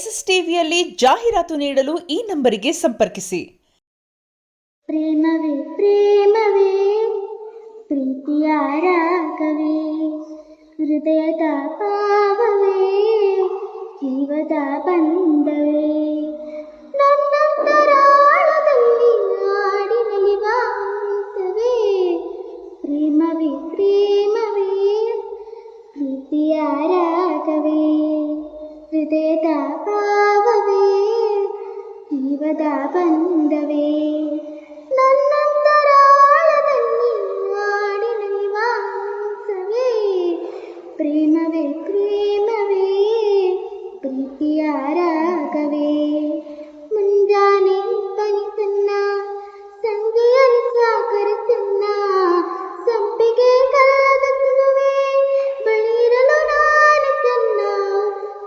SSTVಯಲ್ಲಿ ಜಾಹೀರಾತು ನೀಡಲು ಈ ನಂಬರಿಗೆ ಸಂಪರ್ಕಿಸಿ. ಪ್ರೇಮವೇ ಪ್ರೇಮವೇ ಪ್ರೀತಿಯ ರಾಗವೇ ಹೃದಯದ ಭಾವವೇ ಜೀವದ ಬಂಧವೇ ನನ್ನಂತರಾಳದಲ್ಲಿ ಆಡಿ ನಲಿವ ಹಂಸವೇ ಪ್ರೇಮವೇ ಪ್ರೇಮವೇ ಪ್ರೀತಿಯ ರಾಗವೇ ಹೃದಯದ ಭಾವವೇ ಜೀವದ ಬಂಧವೇ ನನ್ನಂತರಾಳದಲ್ಲಿ ಆಡಿ ನಲಿವ ಹಂಸವೇ ಪ್ರೇಮವೇ ಪ್ರೇಮವೇ ಪ್ರೀತಿಯ ರಾಗವೇ ಮುಂಜಾನೆ ಕನಿತನ್ನ ಸಂಜೆಯಲ್ಲಿ ಸಾಗರ ಚೆನ್ನ ಸಂಪಿಗೆ ಕಲ್ಲದ ಸುಳುವೆ ಬಳಿರಲು ನಾನು ಚೆನ್ನ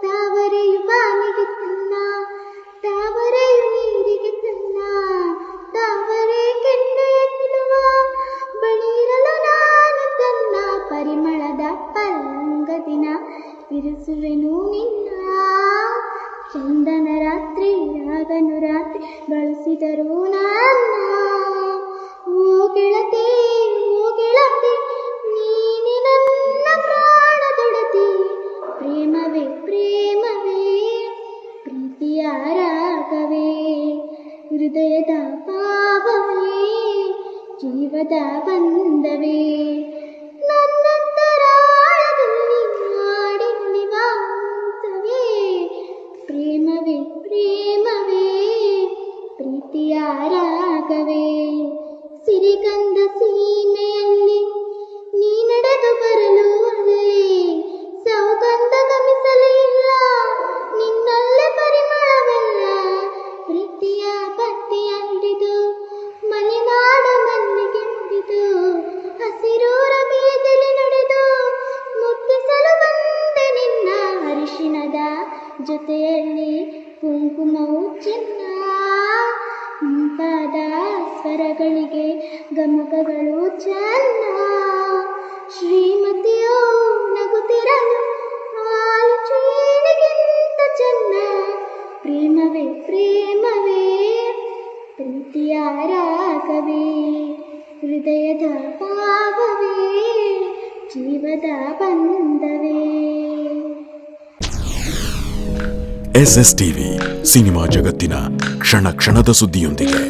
ತಾವರೆಯು ಬಾನಿಗೆ ಚೆನ್ನ ತಾವರೆಯು ನೀರಿಗೆ ಚೆನ್ನ ತಾವರೆ ಕೆನ್ನೆಯ ಚೆಲುವ ಬಳಿರಲು ನಾನು ಚೆನ್ನ ಪರಿಮಳದ ಪರಂಗದಿನ ಇರಿಸುವೆನು ನಿನ್ನ ಚಂದನ ರಾತ್ರಿ ರಾಗನು ರಾತ್ರಿ ಬಳಸಿದರು ನನ್ನ ಓ ಗೆಳತಿ ನೀನೆ ನನ್ನ ಪ್ರಾಣದೊಡತಿ ಪ್ರೇಮವೇ ಪ್ರೇಮವೇ ಪ್ರೀತಿಯ ರಾಗವೇ ಹೃದಯದ ಭಾವವೇ ಜೀವದ ಬಂಧವೇ ನನ್ನಂತರಾಳದಲ್ಲಿ ಆಡಿ ನಲಿವ ಹಂಸವೇ ಪ್ರೇಮವೇ ಪ್ರೇಮವೇ ಪ್ರೀತಿಯ ರಾಗವೇ ಸಿರಿಗಂಧ ಸೀಮೆಯಲ್ಲಿ ನೀ ನಡೆದು ಬರಲು ಅಲ್ಲಿ ಸೌಗಂಧ ಗಮಿಸಲಿಲ್ಲ ನಿನ್ನಲ್ಲೇ ಪರಿಮಳವಲ್ಲ ಪ್ರೀತಿಯ ಪಟ್ಟಿಯ ಹಿಡಿದು ಮಲೆನಾಡ ಮಲ್ಲಿಗೆ ಮುಡಿದು ಹಸಿರೂರ ಬೀದಿಲಿ ನಡೆದು ಮುತ್ತಿಸಲು ಬಂದೆ ನಿನ್ನ ಅರಿಶಿಣದ ಜೊತೆಯಲ್ಲಿ ಕುಂಕುಮವು ಚಿನ್ನ ಮುಂತಾದ ಸ್ವರಗಳಿಗೆ ಗಮಕಗಳು ಚೆನ್ನ ಶ್ರೀಮತಿಯೋ ನಗುತ್ತಿರಲು ಹಾಲು ಚೀನಿಗಿಂತ ಚೆನ್ನ ಪ್ರೇಮವೇ ಪ್ರೇಮವೇ ಪ್ರೀತಿಯ ರಾಗವೇ ಹೃದಯದ ಭಾವವೇ ಜೀವದ ಬಂಧವೇ. SSTV ಸಿನಿಮಾ ಜಗತ್ತಿನ ಕ್ಷಣ ಕ್ಷಣದ ಸುದ್ದಿಯೊಂದಿಗೆ.